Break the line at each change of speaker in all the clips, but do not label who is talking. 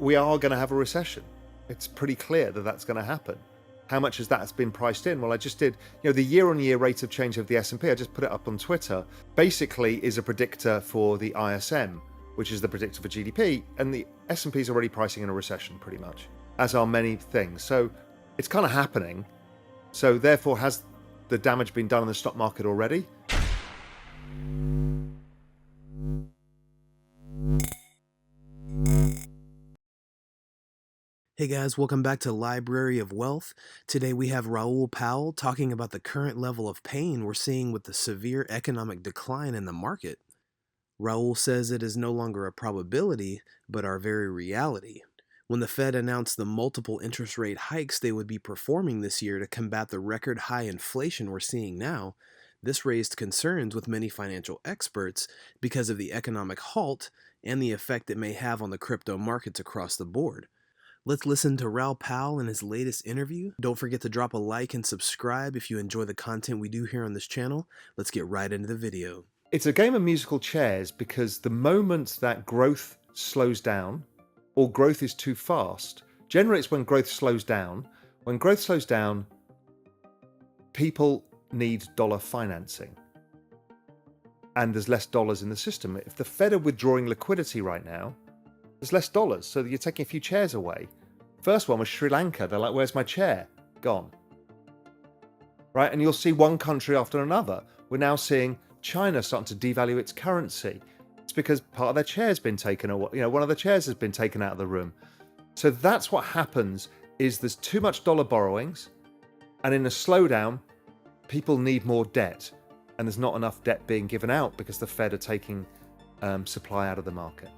we are going to have a recession. It's pretty clear that that's going to happen. How much has that been priced in? Well, I just did, the year-on-year rate of change of the S&P, I just put it up on Twitter, basically is a predictor for the ISM, which is the predictor for GDP, and the S&P is already pricing in a recession pretty much, as are many things. So it's kind of happening. So therefore, has the damage been done in the stock market already?
Hey guys, welcome back to Library of Wealth. Today we have Raoul Powell talking about the current level of pain we're seeing with the severe economic decline in the market. Raoul says it is no longer a probability, but our very reality. When the Fed announced the multiple interest rate hikes they would be performing this year to combat the record high inflation we're seeing now, this raised concerns with many financial experts because of the economic halt and the effect it may have on the crypto markets across the board. Let's listen to Raoul Powell in his latest interview. Don't forget to drop a like and subscribe if you enjoy the content we do here on this channel. Let's get right into the video.
It's a game of musical chairs because the moment that growth slows down or growth is too fast, generally it's when growth slows down. When growth slows down, people need dollar financing. And there's less dollars in the system. If the Fed are withdrawing liquidity right now, there's less dollars, so you're taking a few chairs away. First one was Sri Lanka. They're like, where's my chair? Gone. Right? And you'll see one country after another. We're now seeing China starting to devalue its currency. It's because part of their chair's been taken away. One of the chairs has been taken out of the room. So that's what happens is there's too much dollar borrowings. And in a slowdown, people need more debt. And there's not enough debt being given out because the Fed are taking supply out of the market.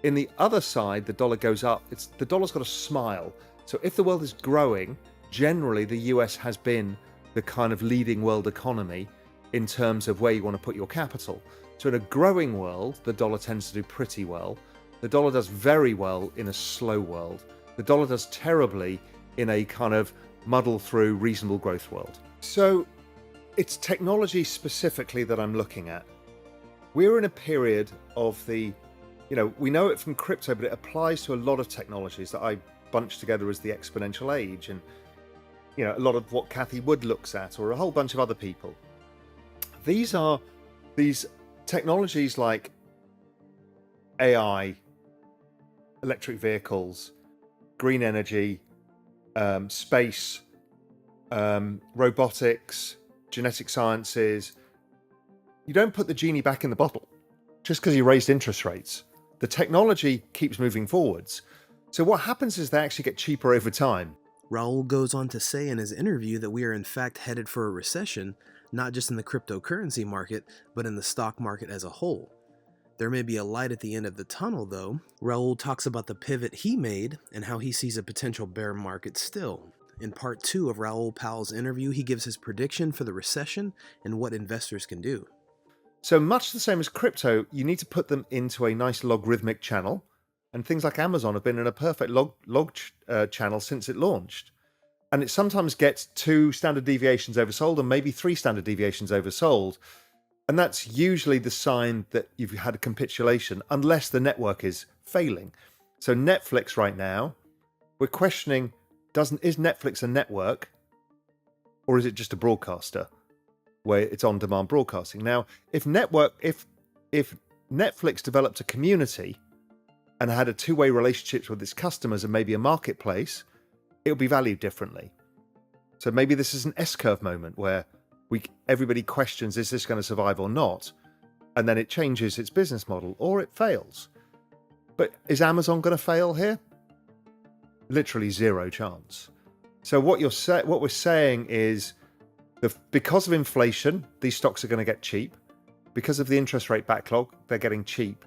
In the other side, the dollar goes up. The dollar's got a smile. So if the world is growing, generally the US has been the kind of leading world economy in terms of where you want to put your capital. So in a growing world, the dollar tends to do pretty well. The dollar does very well in a slow world. The dollar does terribly in a kind of muddle through reasonable growth world. So it's technology specifically that I'm looking at. We're in a period of we know it from crypto, but it applies to a lot of technologies that I bunch together as the exponential age and, a lot of what Cathie Wood looks at or a whole bunch of other people. These technologies like AI, electric vehicles, green energy, space, robotics, genetic sciences. You don't put the genie back in the bottle just because you raised interest rates. The technology keeps moving forwards. So what happens is they actually get cheaper over time.
Raoul goes on to say in his interview that we are in fact headed for a recession, not just in the cryptocurrency market, but in the stock market as a whole. There may be a light at the end of the tunnel, though. Raoul talks about the pivot he made and how he sees a potential bear market still. In part 2 of Raoul Powell's interview, he gives his prediction for the recession and what investors can do.
So much the same as crypto, you need to put them into a nice logarithmic channel. And things like Amazon have been in a perfect log channel since it launched. And it sometimes gets 2 standard deviations oversold and maybe 3 standard deviations oversold. And that's usually the sign that you've had a capitulation, unless the network is failing. So Netflix right now, we're questioning, is Netflix a network or is it just a broadcaster where it's on-demand broadcasting? Now, if Netflix developed a community and had a two-way relationship with its customers and maybe a marketplace, it would be valued differently. So maybe this is an S-curve moment where everybody questions, is this going to survive or not? And then it changes its business model or it fails. But is Amazon going to fail here? Literally zero chance. So what we're saying is because of inflation, these stocks are going to get cheap. Because of the interest rate backlog, they're getting cheap.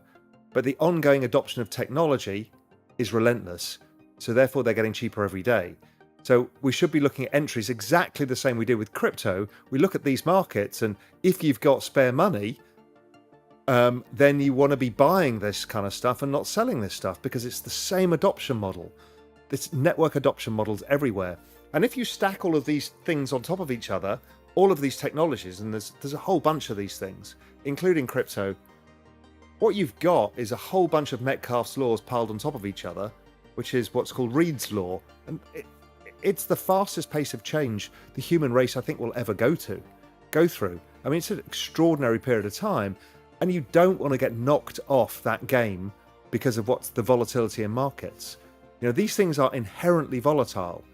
But the ongoing adoption of technology is relentless. So therefore, they're getting cheaper every day. So we should be looking at entries exactly the same we did with crypto. We look at these markets, and if you've got spare money, then you want to be buying this kind of stuff and not selling this stuff because it's the same adoption model. This network adoption models everywhere. And if you stack all of these things on top of each other, all of these technologies, and there's a whole bunch of these things, including crypto, what you've got is a whole bunch of Metcalfe's laws piled on top of each other, which is what's called Reed's Law. And it's the fastest pace of change the human race, I think, will ever go through. I mean, it's an extraordinary period of time, and you don't want to get knocked off that game because of what's the volatility in markets. These things are inherently volatile.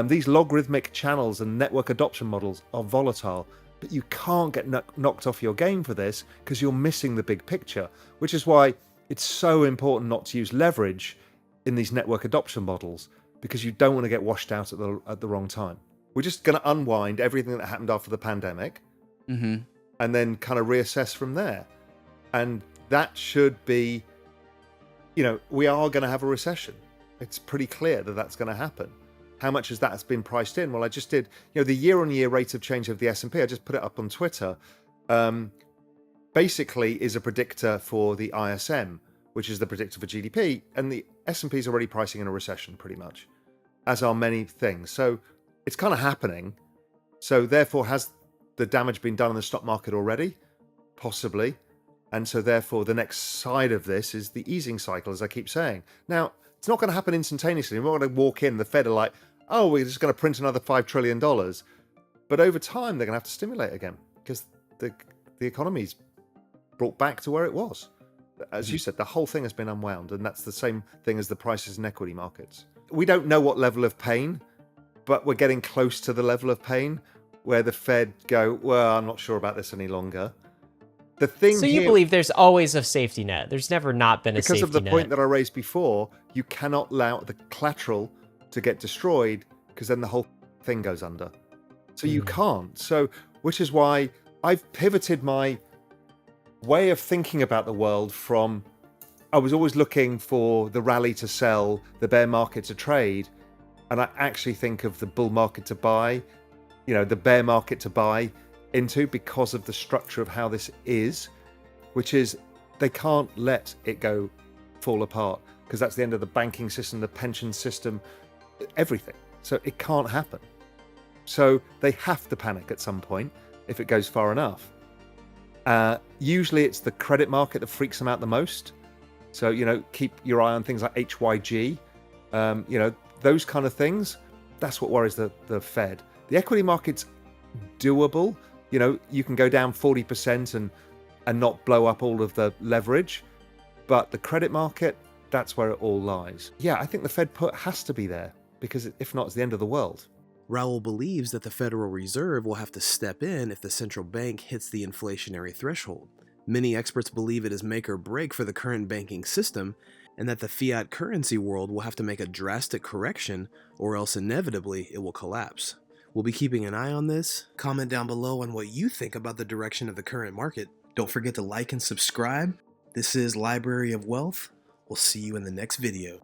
These logarithmic channels and network adoption models are volatile, but you can't get knocked off your game for this because you're missing the big picture, which is why it's so important not to use leverage in these network adoption models, because you don't want to get washed out at the wrong time. We're just going to unwind everything that happened after the pandemic and then kind of reassess from there. And that should be, we are going to have a recession. It's pretty clear that that's going to happen. How much has that been priced in? Well, I just did, the year-on-year rate of change of the S&P, I just put it up on Twitter, basically is a predictor for the ISM, which is the predictor for GDP, and the S&P is already pricing in a recession pretty much, as are many things. So it's kind of happening. So therefore, has the damage been done in the stock market already? Possibly. And so therefore, the next side of this is the easing cycle, as I keep saying. Now, it's not going to happen instantaneously. We're not going to walk in, the Fed are like, oh, we're just going to print another $5 trillion. But over time, they're going to have to stimulate again because the economy's brought back to where it was. As you said, the whole thing has been unwound, and that's the same thing as the prices in equity markets. We don't know what level of pain, but we're getting close to the level of pain where the Fed go, well, I'm not sure about this any longer. The thing
So you believe there's always a safety net. There's never not been a safety net.
Because of the point that I raised before, you cannot allow the collateral to get destroyed because then the whole thing goes under. So you can't. So, which is why I've pivoted my way of thinking about the world from, I was always looking for the rally to sell, the bear market to trade. And I actually think of the bull market to buy, the bear market to buy into, because of the structure of how this is, which is they can't let it go fall apart because that's the end of the banking system, the pension system, everything. So it can't happen. So they have to panic at some point if it goes far enough. Usually it's the credit market that freaks them out the most. So, keep your eye on things like HYG, those kind of things. That's what worries the Fed. The equity market's doable. You can go down 40% and not blow up all of the leverage. But the credit market, that's where it all lies. Yeah, I think the Fed put has to be there, because if not, it's the end of the world.
Raoul believes that the Federal Reserve will have to step in if the central bank hits the inflationary threshold. Many experts believe it is make or break for the current banking system, and that the fiat currency world will have to make a drastic correction, or else inevitably it will collapse. We'll be keeping an eye on this. Comment down below on what you think about the direction of the current market. Don't forget to like and subscribe. This is Library of Wealth. We'll see you in the next video.